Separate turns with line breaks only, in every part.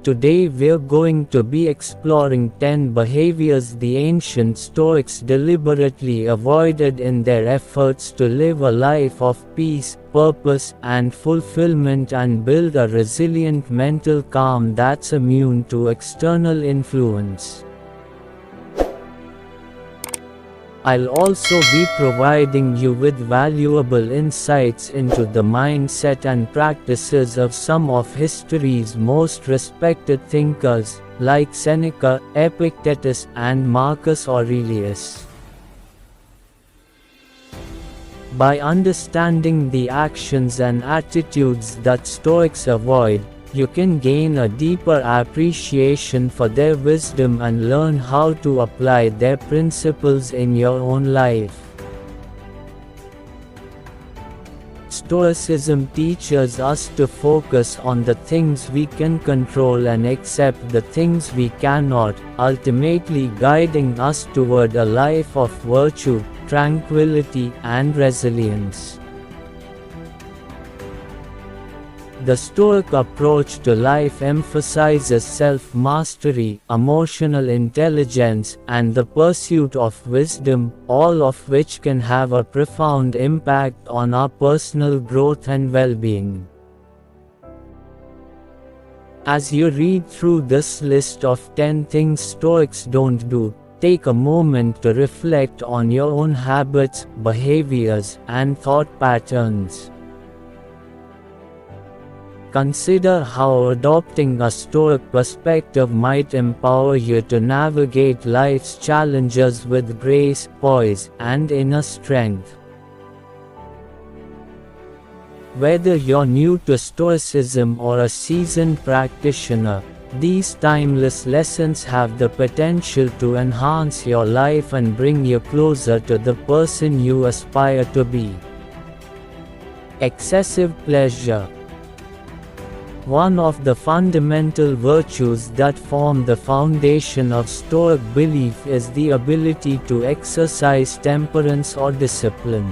Today we're going to be exploring 10 behaviors the ancient Stoics deliberately avoided in their efforts to live a life of peace, purpose, and fulfillment and build a resilient mental calm that's immune to external influence. I'll also be providing you with valuable insights into the mindset and practices of some of history's most respected thinkers, like Seneca, Epictetus, and Marcus Aurelius. By understanding the actions and attitudes that Stoics avoid, you can gain a deeper appreciation for their wisdom and learn how to apply their principles in your own life. Stoicism teaches us to focus on the things we can control and accept the things we cannot, ultimately guiding us toward a life of virtue, tranquility, and resilience. The Stoic approach to life emphasizes self-mastery, emotional intelligence, and the pursuit of wisdom, all of which can have a profound impact on our personal growth and well-being. As you read through this list of 10 things Stoics don't do, take a moment to reflect on your own habits, behaviors, and thought patterns. Consider how adopting a Stoic perspective might empower you to navigate life's challenges with grace, poise, and inner strength. Whether you're new to Stoicism or a seasoned practitioner, these timeless lessons have the potential to enhance your life and bring you closer to the person you aspire to be. Excessive pleasure. One of the fundamental virtues that form the foundation of Stoic belief is the ability to exercise temperance or discipline.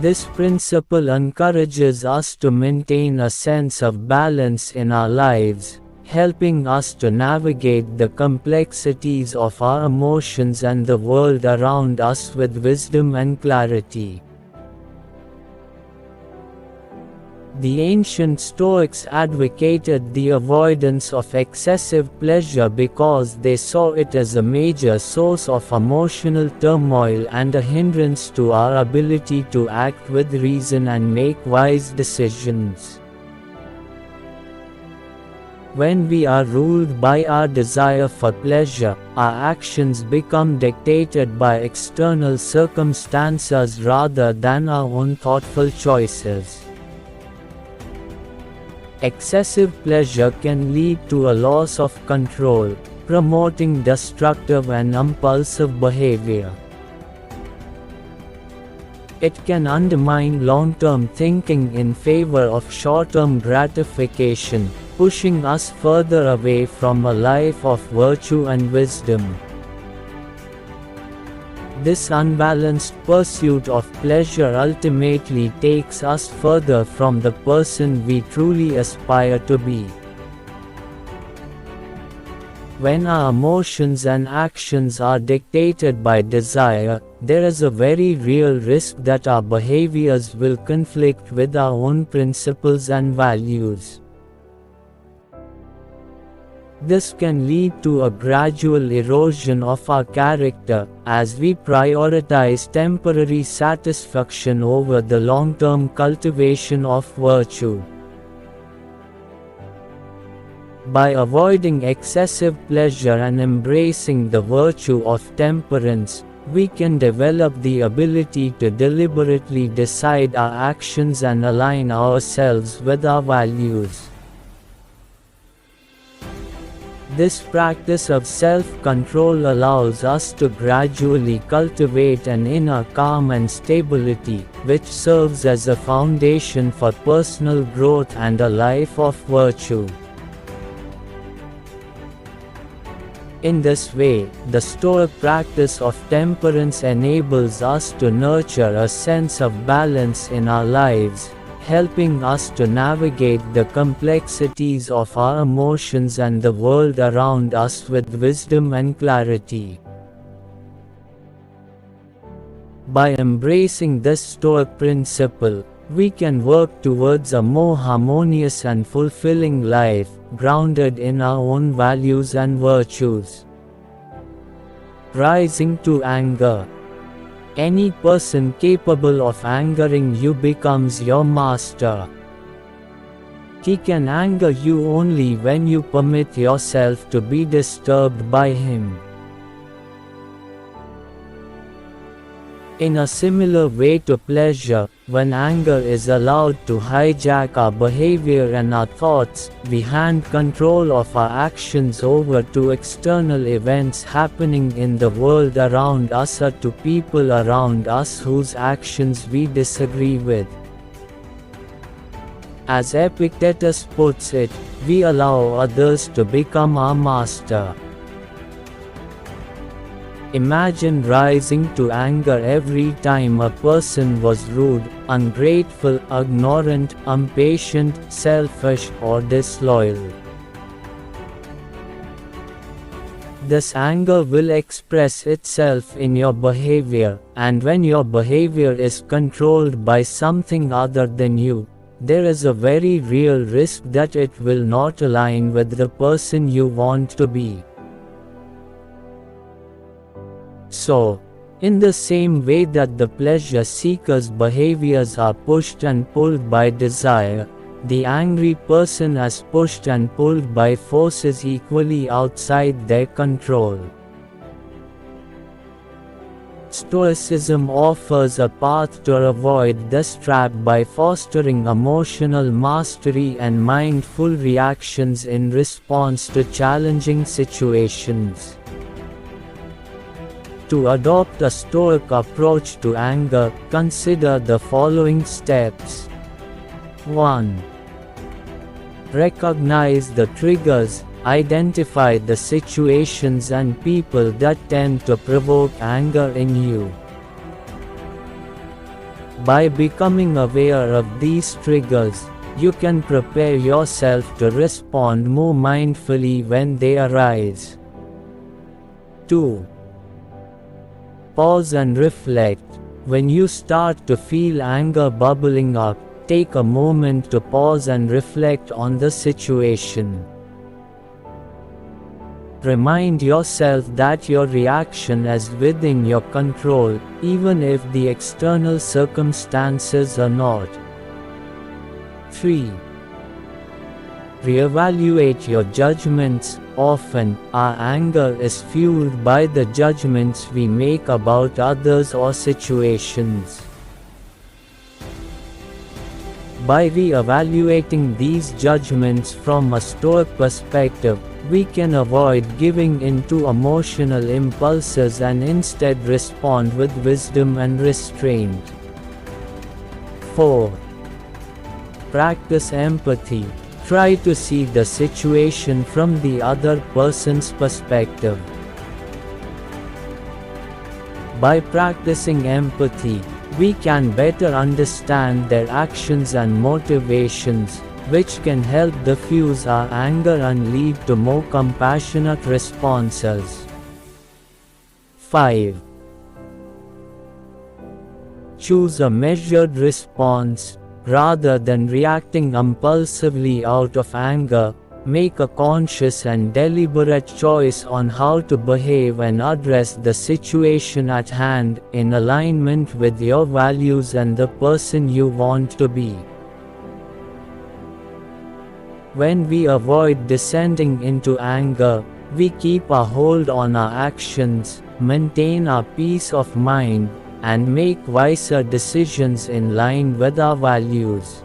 This principle encourages us to maintain a sense of balance in our lives, helping us to navigate the complexities of our emotions and the world around us with wisdom and clarity. The ancient Stoics advocated the avoidance of excessive pleasure because they saw it as a major source of emotional turmoil and a hindrance to our ability to act with reason and make wise decisions. When we are ruled by our desire for pleasure, our actions become dictated by external circumstances rather than our own thoughtful choices. Excessive pleasure can lead to a loss of control, promoting destructive and impulsive behavior. It can undermine long-term thinking in favor of short-term gratification, pushing us further away from a life of virtue and wisdom. This unbalanced pursuit of pleasure ultimately takes us further from the person we truly aspire to be. When our emotions and actions are dictated by desire, there is a very real risk that our behaviors will conflict with our own principles and values. This can lead to a gradual erosion of our character, as we prioritize temporary satisfaction over the long-term cultivation of virtue. By avoiding excessive pleasure and embracing the virtue of temperance, we can develop the ability to deliberately decide our actions and align ourselves with our values. This practice of self-control allows us to gradually cultivate an inner calm and stability, which serves as a foundation for personal growth and a life of virtue. In this way, the Stoic practice of temperance enables us to nurture a sense of balance in our lives, helping us to navigate the complexities of our emotions and the world around us with wisdom and clarity. By embracing this Stoic principle, we can work towards a more harmonious and fulfilling life, grounded in our own values and virtues. Rising to anger. Any person capable of angering you becomes your master. He can anger you only when you permit yourself to be disturbed by him. In a similar way to pleasure, when anger is allowed to hijack our behavior and our thoughts, we hand control of our actions over to external events happening in the world around us or to people around us whose actions we disagree with. As Epictetus puts it, we allow others to become our master. Imagine rising to anger every time a person was rude, ungrateful, ignorant, impatient, selfish, or disloyal. This anger will express itself in your behavior, and when your behavior is controlled by something other than you, there is a very real risk that it will not align with the person you want to be. So, in the same way that the pleasure seekers' behaviors are pushed and pulled by desire, the angry person is pushed and pulled by forces equally outside their control. Stoicism offers a path to avoid this trap by fostering emotional mastery and mindful reactions in response to challenging situations. To adopt a Stoic approach to anger, consider the following steps. 1. Recognize the triggers. Identify the situations and people that tend to provoke anger in you. By becoming aware of these triggers, you can prepare yourself to respond more mindfully when they arise. 2. Pause and reflect. When you start to feel anger bubbling up, take a moment to pause and reflect on the situation. Remind yourself that your reaction is within your control, even if the external circumstances are not. 3. Reevaluate your judgments. Often, our anger is fueled by the judgments we make about others or situations. By re-evaluating these judgments from a Stoic perspective, we can avoid giving in to emotional impulses and instead respond with wisdom and restraint. 4. Practice empathy. Try to see the situation from the other person's perspective. By practicing empathy, we can better understand their actions and motivations, which can help diffuse our anger and lead to more compassionate responses. 5. Choose a measured response. Rather than reacting impulsively out of anger, make a conscious and deliberate choice on how to behave and address the situation at hand, in alignment with your values and the person you want to be. When we avoid descending into anger, we keep a hold on our actions, maintain our peace of mind, and make wiser decisions in line with our values.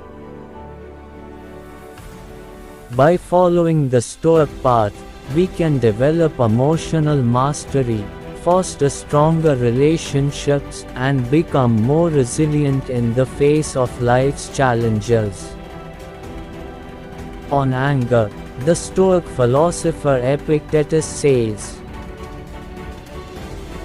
By following the Stoic path, we can develop emotional mastery, foster stronger relationships, and become more resilient in the face of life's challenges. On anger, the Stoic philosopher Epictetus says,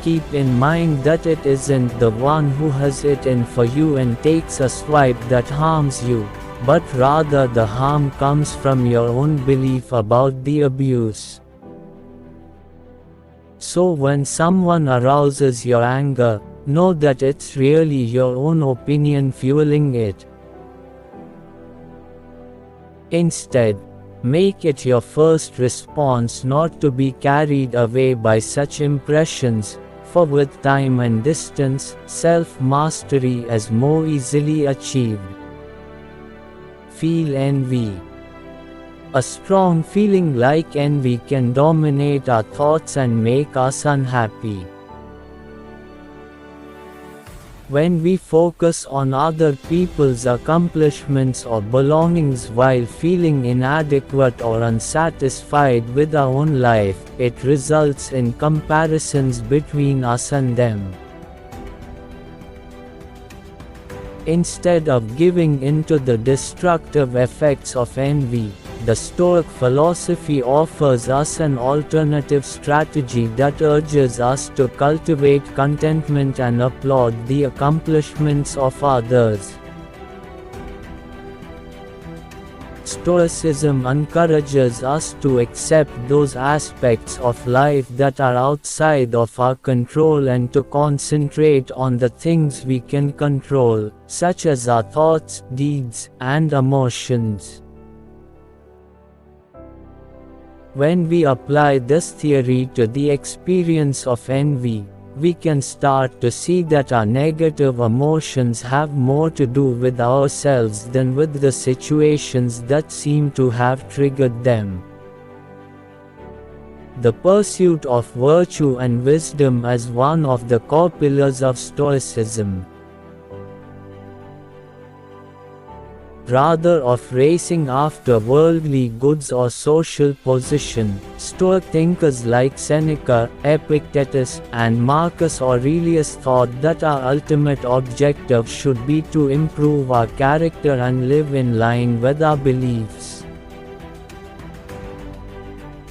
keep in mind that it isn't the one who has it in for you and takes a swipe that harms you, but rather the harm comes from your own belief about the abuse. So when someone arouses your anger, know that it's really your own opinion fueling it. Instead, make it your first response not to be carried away by such impressions, for with time and distance, self-mastery is more easily achieved. Feel envy. A strong feeling like envy can dominate our thoughts and make us unhappy. When we focus on other people's accomplishments or belongings while feeling inadequate or unsatisfied with our own life, it results in comparisons between us and them. Instead of giving into the destructive effects of envy, the Stoic philosophy offers us an alternative strategy that urges us to cultivate contentment and applaud the accomplishments of others. Stoicism encourages us to accept those aspects of life that are outside of our control and to concentrate on the things we can control, such as our thoughts, deeds, and emotions. When we apply this theory to the experience of envy, we can start to see that our negative emotions have more to do with ourselves than with the situations that seem to have triggered them. The pursuit of virtue and wisdom is one of the core pillars of Stoicism. Rather of racing after worldly goods or social position, Stoic thinkers like Seneca, Epictetus, and Marcus Aurelius thought that our ultimate objective should be to improve our character and live in line with our beliefs.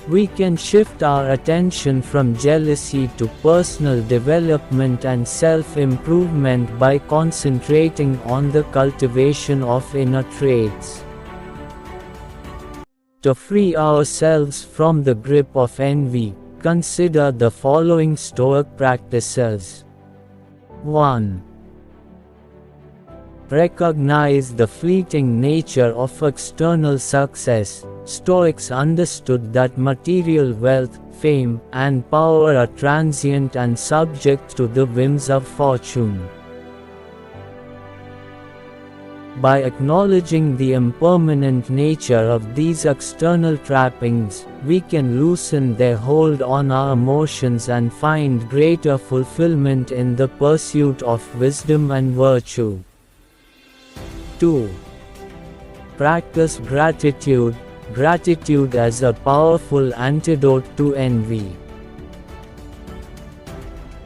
We can shift our attention from jealousy to personal development and self-improvement by concentrating on the cultivation of inner traits. To free ourselves from the grip of envy, consider the following Stoic practices. 1. Recognize the fleeting nature of external success. Stoics understood that material wealth, fame, and power are transient and subject to the whims of fortune. By acknowledging the impermanent nature of these external trappings, we can loosen their hold on our emotions and find greater fulfillment in the pursuit of wisdom and virtue. 2. Practice gratitude. Gratitude is a powerful antidote to envy.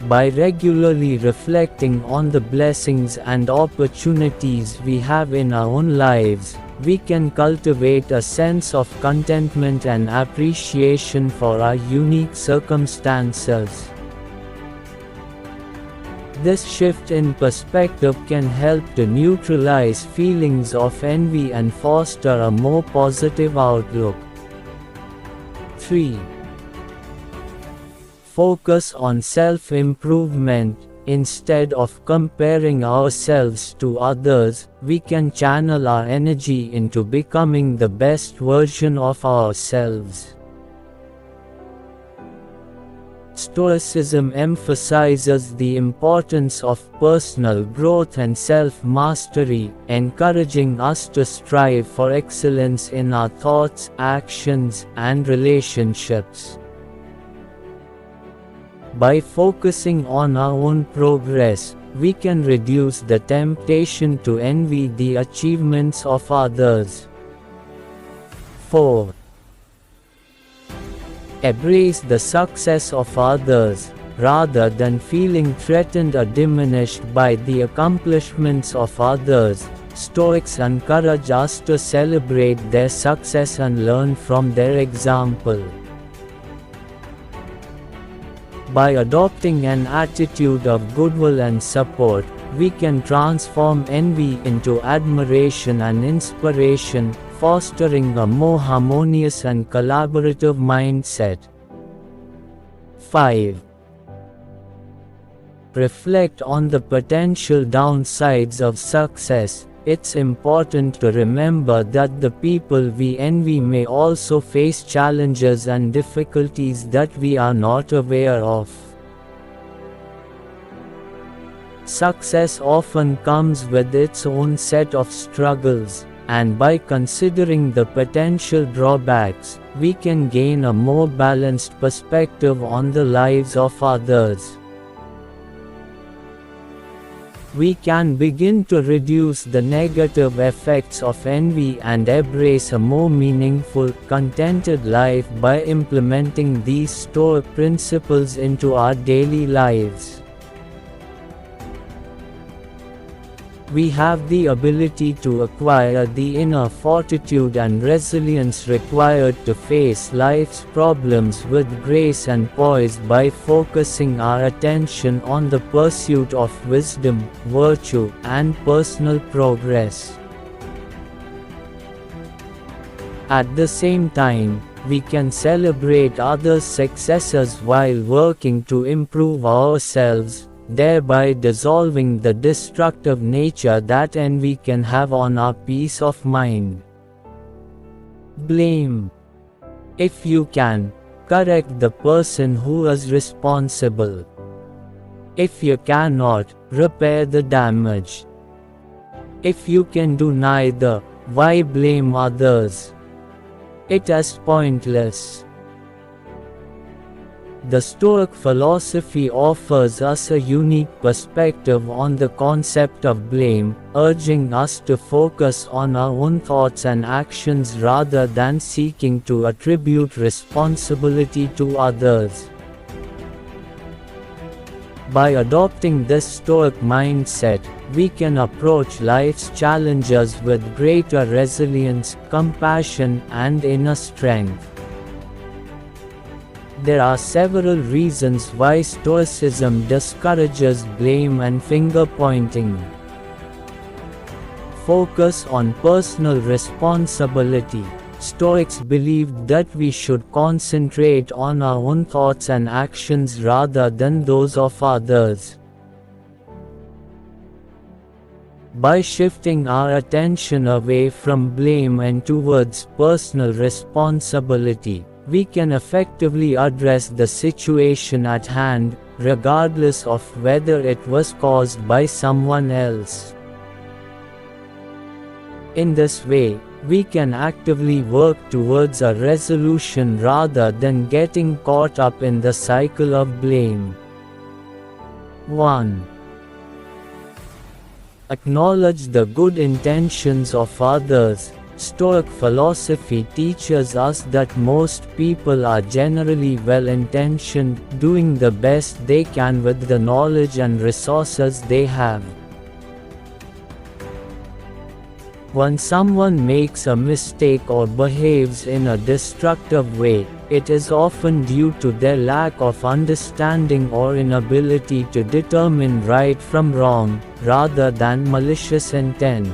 By regularly reflecting on the blessings and opportunities we have in our own lives, we can cultivate a sense of contentment and appreciation for our unique circumstances. This shift in perspective can help to neutralize feelings of envy and foster a more positive outlook. 3. Focus on self-improvement. Instead of comparing ourselves to others, we can channel our energy into becoming the best version of ourselves. Stoicism emphasizes the importance of personal growth and self-mastery, encouraging us to strive for excellence in our thoughts, actions, and relationships. By focusing on our own progress, we can reduce the temptation to envy the achievements of others. 4. Embrace the success of others, rather than feeling threatened or diminished by the accomplishments of others. Stoics encourage us to celebrate their success and learn from their example. By adopting an attitude of goodwill and support, we can transform envy into admiration and inspiration, fostering a more harmonious and collaborative mindset. 5. Reflect on the potential downsides of success. It's important to remember that the people we envy may also face challenges and difficulties that we are not aware of. Success often comes with its own set of struggles, and by considering the potential drawbacks, we can gain a more balanced perspective on the lives of others. We can begin to reduce the negative effects of envy and embrace a more meaningful, contented life by implementing these Stoic principles into our daily lives. We have the ability to acquire the inner fortitude and resilience required to face life's problems with grace and poise by focusing our attention on the pursuit of wisdom, virtue, and personal progress. At the same time, we can celebrate others' successes while working to improve ourselves, thereby dissolving the destructive nature that envy can have on our peace of mind. Blame. If you can, correct the person who is responsible. If you cannot, repair the damage. If you can do neither, why blame others? It is pointless. The Stoic philosophy offers us a unique perspective on the concept of blame, urging us to focus on our own thoughts and actions rather than seeking to attribute responsibility to others. By adopting this Stoic mindset, we can approach life's challenges with greater resilience, compassion, and inner strength. There are several reasons why Stoicism discourages blame and finger-pointing. Focus on personal responsibility. Stoics believed that we should concentrate on our own thoughts and actions rather than those of others. By shifting our attention away from blame and towards personal responsibility, we can effectively address the situation at hand, regardless of whether it was caused by someone else. In this way, we can actively work towards a resolution rather than getting caught up in the cycle of blame. 1. Acknowledge the good intentions of others. Stoic philosophy teaches us that most people are generally well-intentioned, doing the best they can with the knowledge and resources they have. When someone makes a mistake or behaves in a destructive way, it is often due to their lack of understanding or inability to determine right from wrong, rather than malicious intent.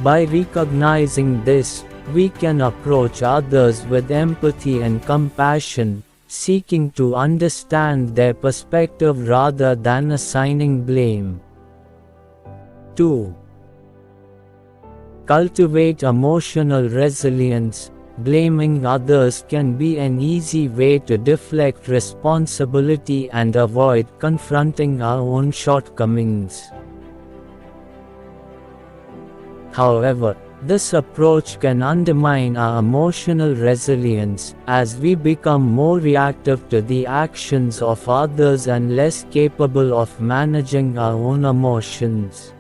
By recognizing this, we can approach others with empathy and compassion, seeking to understand their perspective rather than assigning blame. 2. Cultivate emotional resilience. Blaming others can be an easy way to deflect responsibility and avoid confronting our own shortcomings. However, this approach can undermine our emotional resilience, as we become more reactive to the actions of others and less capable of managing our own emotions.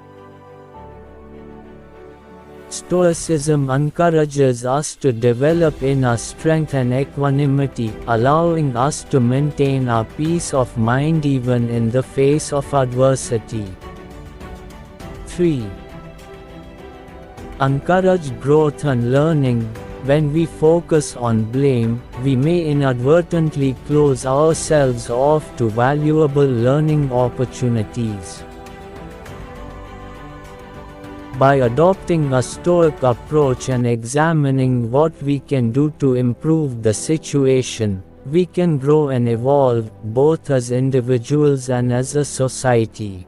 Stoicism encourages us to develop inner strength and equanimity, allowing us to maintain our peace of mind even in the face of adversity. 3. Encourage growth and learning. When we focus on blame, we may inadvertently close ourselves off to valuable learning opportunities. By adopting a Stoic approach and examining what we can do to improve the situation, we can grow and evolve, both as individuals and as a society.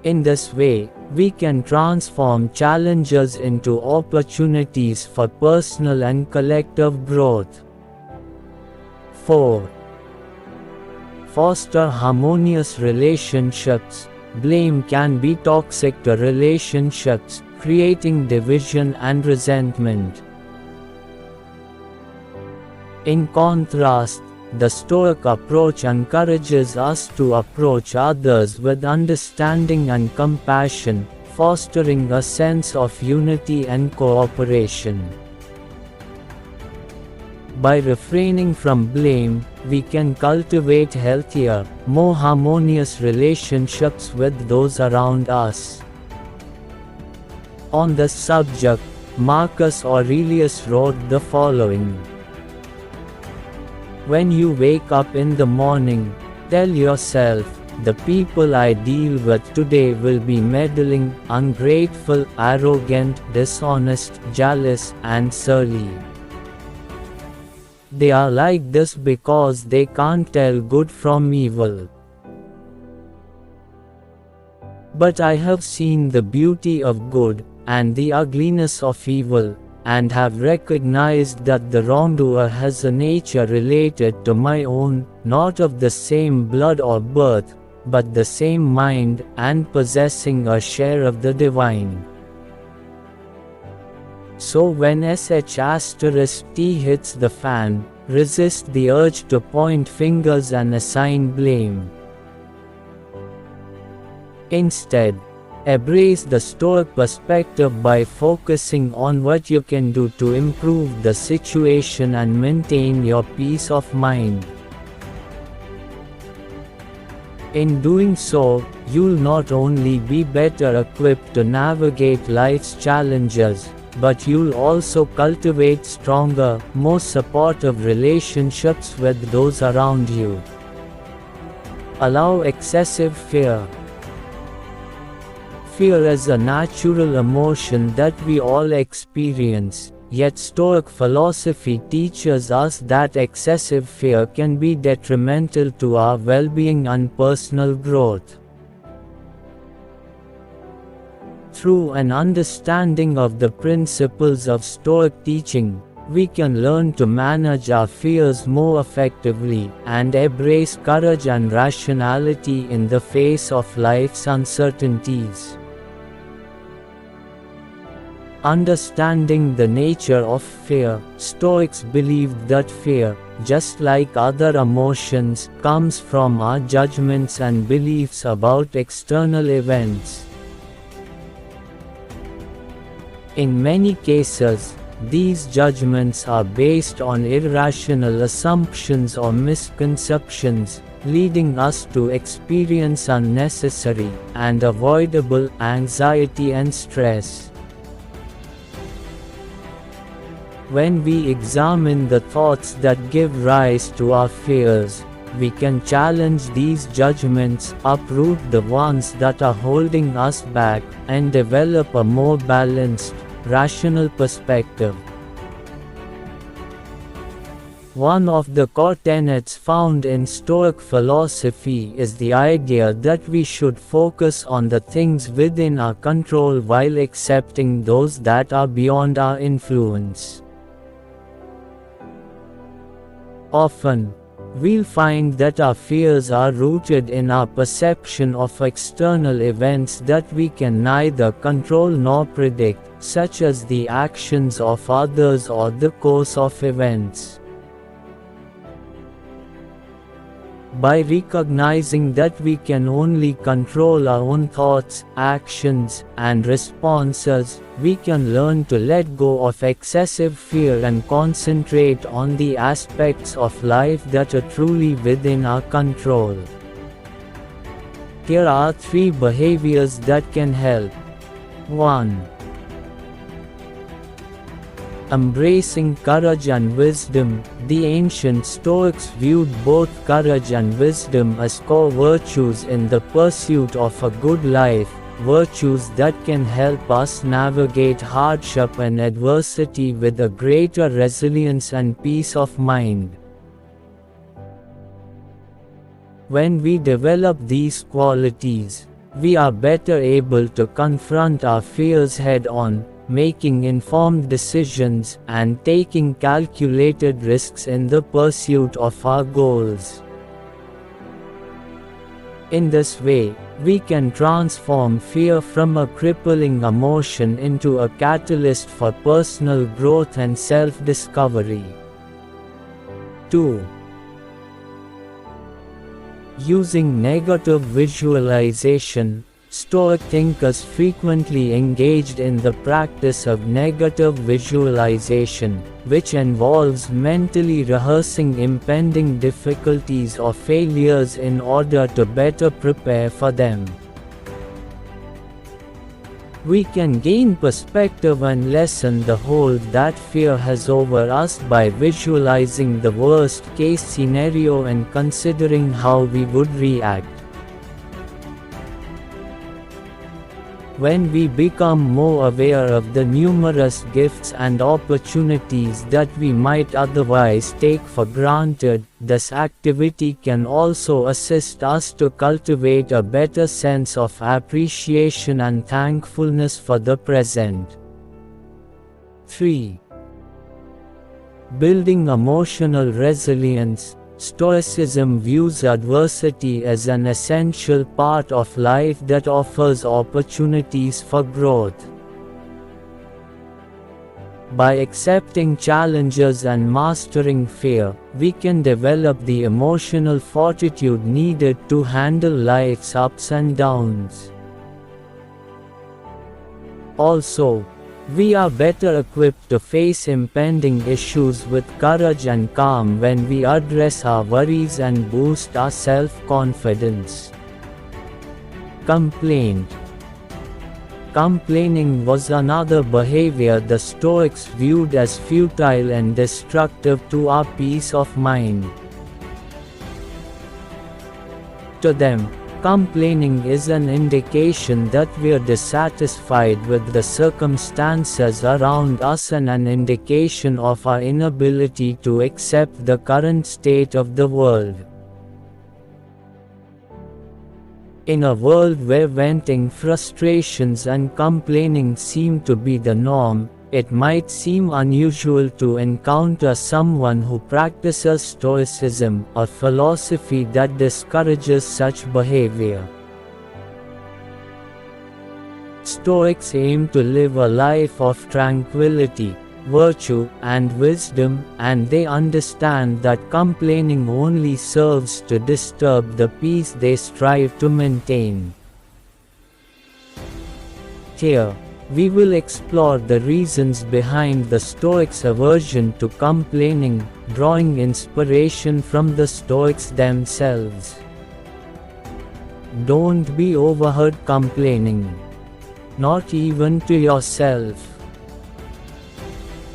In this way, we can transform challenges into opportunities for personal and collective growth. 4. Foster harmonious relationships. Blame can be toxic to relationships, creating division and resentment. In contrast, the Stoic approach encourages us to approach others with understanding and compassion, fostering a sense of unity and cooperation. By refraining from blame, we can cultivate healthier, more harmonious relationships with those around us. On this subject, Marcus Aurelius wrote the following: "When you wake up in the morning, tell yourself, the people I deal with today will be meddling, ungrateful, arrogant, dishonest, jealous, and surly. They are like this because they can't tell good from evil. But I have seen the beauty of good, and the ugliness of evil, and have recognized that the wrongdoer has a nature related to my own, not of the same blood or birth, but the same mind, and possessing a share of the divine. So when *T hits the fan, resist the urge to point fingers and assign blame. Instead, embrace the Stoic perspective by focusing on what you can do to improve the situation and maintain your peace of mind. In doing so, you'll not only be better equipped to navigate life's challenges, but you'll also cultivate stronger, more supportive relationships with those around you. Allow excessive fear. Fear is a natural emotion that we all experience, yet Stoic philosophy teaches us that excessive fear can be detrimental to our well-being and personal growth. Through an understanding of the principles of Stoic teaching, we can learn to manage our fears more effectively, and embrace courage and rationality in the face of life's uncertainties. Understanding the nature of fear, Stoics believed that fear, just like other emotions, comes from our judgments and beliefs about external events. In many cases, these judgments are based on irrational assumptions or misconceptions, leading us to experience unnecessary and avoidable anxiety and stress. When we examine the thoughts that give rise to our fears, we can challenge these judgments, uproot the ones that are holding us back, and develop a more balanced, rational perspective. One of the core tenets found in Stoic philosophy is the idea that we should focus on the things within our control while accepting those that are beyond our influence. Often, we'll find that our fears are rooted in our perception of external events that we can neither control nor predict, such as the actions of others or the course of events. By recognizing that we can only control our own thoughts, actions, and responses, we can learn to let go of excessive fear and concentrate on the aspects of life that are truly within our control. Here are 3 behaviors that can help. 1. Embracing courage and wisdom, the ancient Stoics viewed both courage and wisdom as core virtues in the pursuit of a good life, virtues that can help us navigate hardship and adversity with a greater resilience and peace of mind. When we develop these qualities, we are better able to confront our fears head-on, making informed decisions, and taking calculated risks in the pursuit of our goals. In this way, we can transform fear from a crippling emotion into a catalyst for personal growth and self-discovery. 2. Using negative visualization, Stoic thinkers frequently engaged in the practice of negative visualization, which involves mentally rehearsing impending difficulties or failures in order to better prepare for them. We can gain perspective and lessen the hold that fear has over us by visualizing the worst-case scenario and considering how we would react. When we become more aware of the numerous gifts and opportunities that we might otherwise take for granted, this activity can also assist us to cultivate a better sense of appreciation and thankfulness for the present. 3. Building emotional resilience. Stoicism views adversity as an essential part of life that offers opportunities for growth. By accepting challenges and mastering fear, we can develop the emotional fortitude needed to handle life's ups and downs. Also, we are better equipped to face impending issues with courage and calm when we address our worries and boost our self-confidence. Complaint. Complaining was another behavior the Stoics viewed as futile and destructive to our peace of mind. To them, complaining is an indication that we are dissatisfied with the circumstances around us and an indication of our inability to accept the current state of the world. In a world where venting frustrations and complaining seem to be the norm, it might seem unusual to encounter someone who practices Stoicism, a philosophy that discourages such behavior. Stoics aim to live a life of tranquility, virtue, and wisdom, and they understand that complaining only serves to disturb the peace they strive to maintain. Here, we will explore the reasons behind the Stoics' aversion to complaining, drawing inspiration from the Stoics themselves. Don't be overheard complaining. Not even to yourself.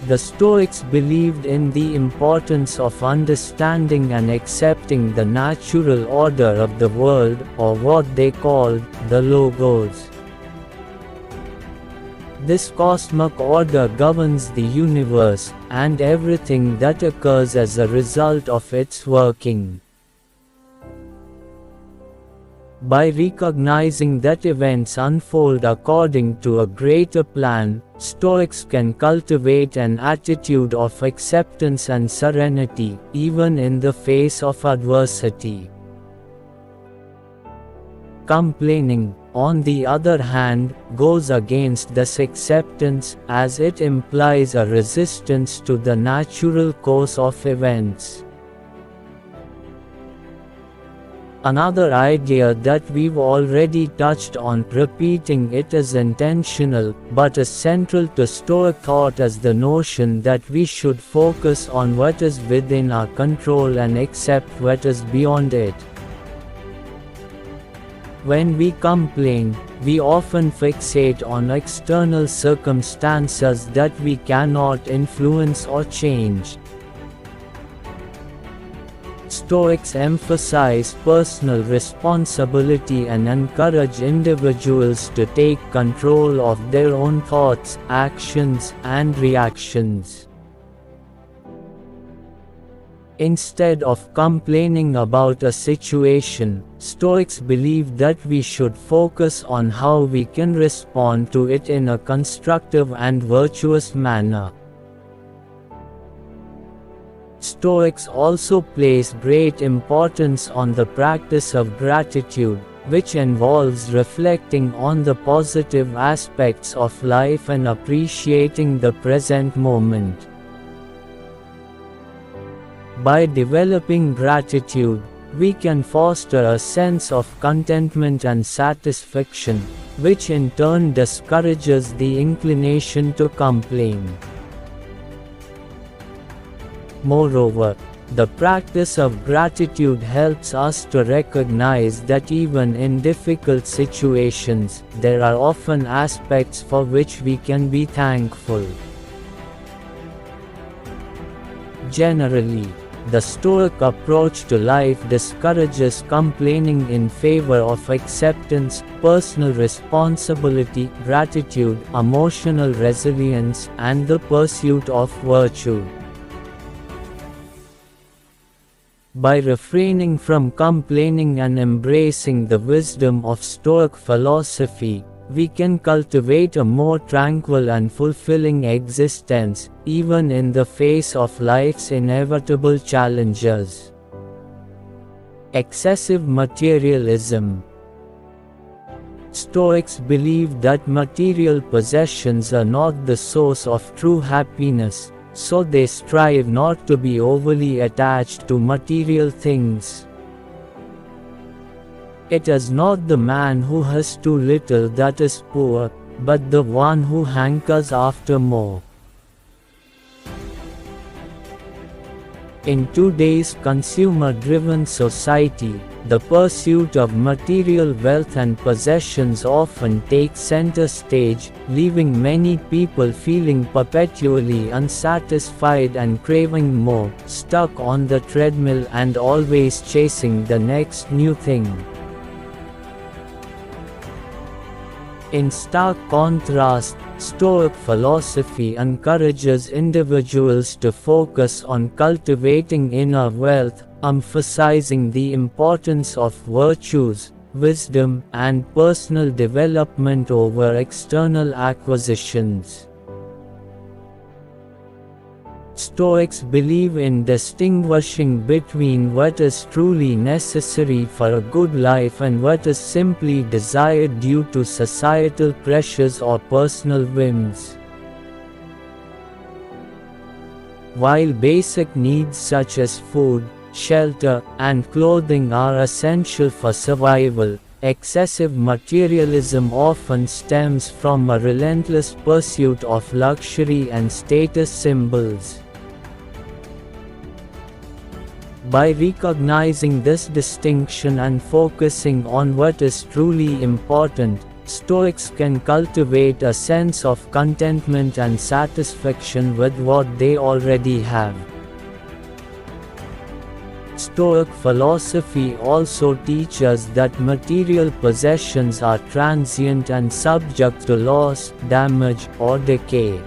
The Stoics believed in the importance of understanding and accepting the natural order of the world, or what they called the Logos. This cosmic order governs the universe, and everything that occurs as a result of its working. By recognizing that events unfold according to a greater plan, Stoics can cultivate an attitude of acceptance and serenity, even in the face of adversity. Complaining, on the other hand, goes against this acceptance, as it implies a resistance to the natural course of events. Another idea that we've already touched on, repeating it is intentional, but is central to Stoic thought, as the notion that we should focus on what is within our control and accept what is beyond it. When we complain, we often fixate on external circumstances that we cannot influence or change. Stoics emphasize personal responsibility and encourage individuals to take control of their own thoughts, actions, and reactions. Instead of complaining about a situation, Stoics believe that we should focus on how we can respond to it in a constructive and virtuous manner. Stoics also place great importance on the practice of gratitude, which involves reflecting on the positive aspects of life and appreciating the present moment. By developing gratitude, we can foster a sense of contentment and satisfaction, which in turn discourages the inclination to complain. Moreover, the practice of gratitude helps us to recognize that even in difficult situations, there are often aspects for which we can be thankful. Generally, the Stoic approach to life discourages complaining in favor of acceptance, personal responsibility, gratitude, emotional resilience, and the pursuit of virtue. By refraining from complaining and embracing the wisdom of Stoic philosophy, we can cultivate a more tranquil and fulfilling existence, even in the face of life's inevitable challenges. Excessive materialism. Stoics believe that material possessions are not the source of true happiness, so they strive not to be overly attached to material things. It is not the man who has too little that is poor, but the one who hankers after more. In today's consumer-driven society, the pursuit of material wealth and possessions often takes center stage, leaving many people feeling perpetually unsatisfied and craving more, stuck on the treadmill and always chasing the next new thing. In stark contrast, Stoic philosophy encourages individuals to focus on cultivating inner wealth, emphasizing the importance of virtues, wisdom, and personal development over external acquisitions. Stoics believe in distinguishing between what is truly necessary for a good life and what is simply desired due to societal pressures or personal whims. While basic needs such as food, shelter, and clothing are essential for survival, excessive materialism often stems from a relentless pursuit of luxury and status symbols. By recognizing this distinction and focusing on what is truly important, Stoics can cultivate a sense of contentment and satisfaction with what they already have. Stoic philosophy also teaches that material possessions are transient and subject to loss, damage, or decay.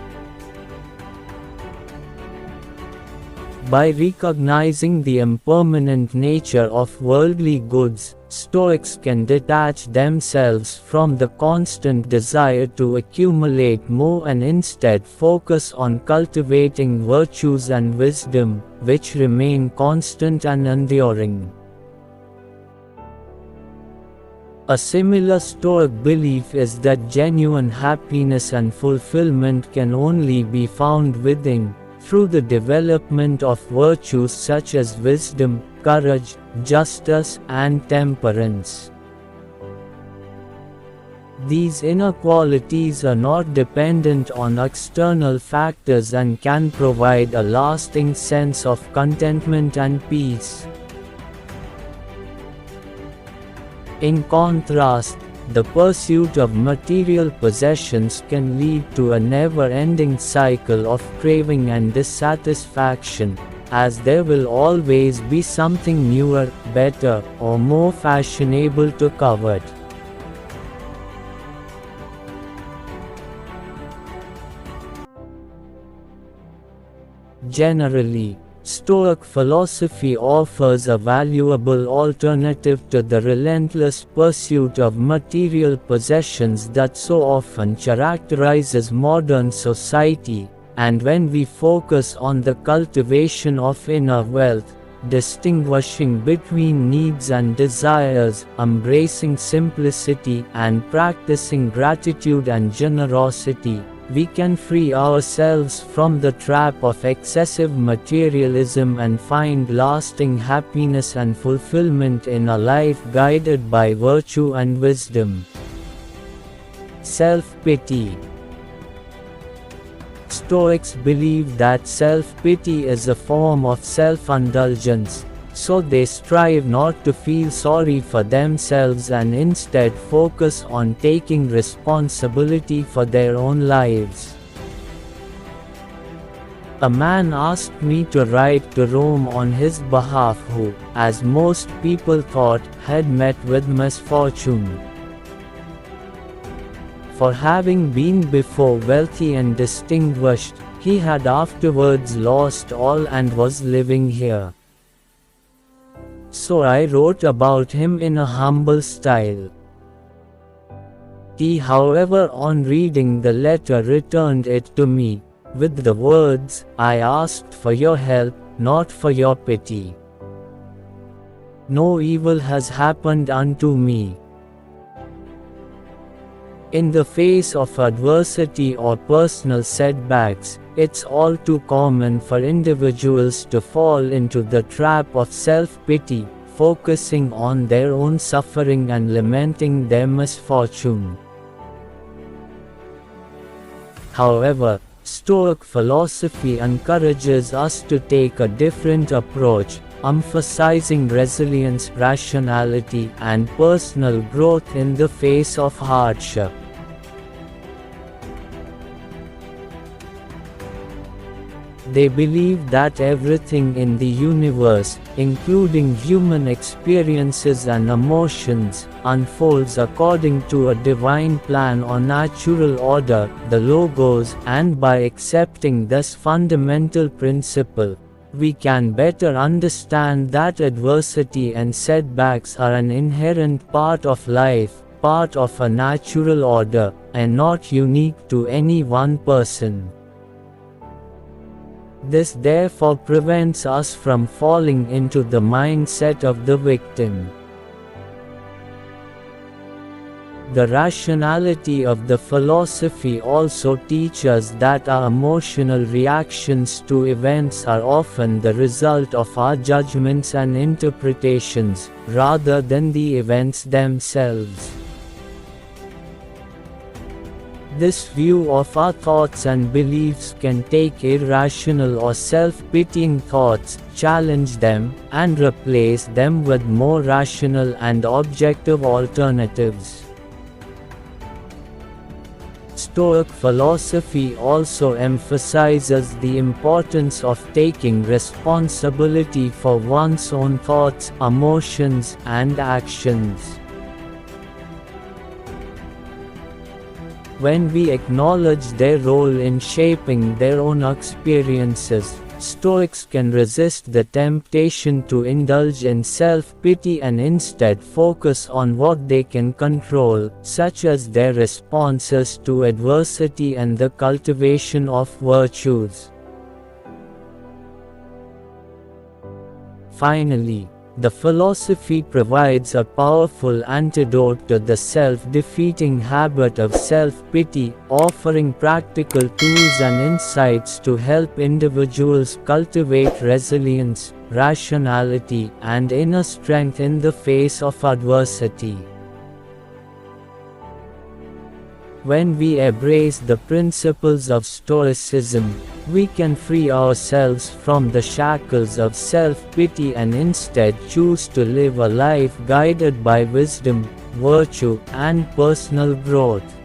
By recognizing the impermanent nature of worldly goods, Stoics can detach themselves from the constant desire to accumulate more and instead focus on cultivating virtues and wisdom, which remain constant and enduring. A similar Stoic belief is that genuine happiness and fulfillment can only be found within, through the development of virtues such as wisdom, courage, justice, and temperance. These inner qualities are not dependent on external factors and can provide a lasting sense of contentment and peace. In contrast, the pursuit of material possessions can lead to a never-ending cycle of craving and dissatisfaction, as there will always be something newer, better, or more fashionable to covet. Generally, Stoic philosophy offers a valuable alternative to the relentless pursuit of material possessions that so often characterizes modern society, and when we focus on the cultivation of inner wealth, distinguishing between needs and desires, embracing simplicity and practicing gratitude and generosity, we can free ourselves from the trap of excessive materialism and find lasting happiness and fulfillment in a life guided by virtue and wisdom. Self-pity. Stoics believe that self-pity is a form of self-indulgence, so they strive not to feel sorry for themselves and instead focus on taking responsibility for their own lives. A man asked me to write to Rome on his behalf who, as most people thought, had met with misfortune. For having been before wealthy and distinguished, he had afterwards lost all and was living here. So I wrote about him in a humble style. He, however, on reading the letter returned it to me, with the words, "I asked for your help, not for your pity. No evil has happened unto me." In the face of adversity or personal setbacks, it's all too common for individuals to fall into the trap of self-pity, focusing on their own suffering and lamenting their misfortune. However, Stoic philosophy encourages us to take a different approach, emphasizing resilience, rationality, and personal growth in the face of hardship. They believe that everything in the universe, including human experiences and emotions, unfolds according to a divine plan or natural order, the logos, and by accepting this fundamental principle, we can better understand that adversity and setbacks are an inherent part of life, part of a natural order, and not unique to any one person. This therefore prevents us from falling into the mindset of the victim. The rationality of the philosophy also teaches that our emotional reactions to events are often the result of our judgments and interpretations, rather than the events themselves. This view of our thoughts and beliefs can take irrational or self-pitying thoughts, challenge them, and replace them with more rational and objective alternatives. Stoic philosophy also emphasizes the importance of taking responsibility for one's own thoughts, emotions, and actions. When we acknowledge their role in shaping their own experiences, Stoics can resist the temptation to indulge in self-pity and instead focus on what they can control, such as their responses to adversity and the cultivation of virtues. Finally, the philosophy provides a powerful antidote to the self-defeating habit of self-pity, offering practical tools and insights to help individuals cultivate resilience, rationality, and inner strength in the face of adversity. When we embrace the principles of Stoicism, we can free ourselves from the shackles of self-pity and instead choose to live a life guided by wisdom, virtue, and personal growth.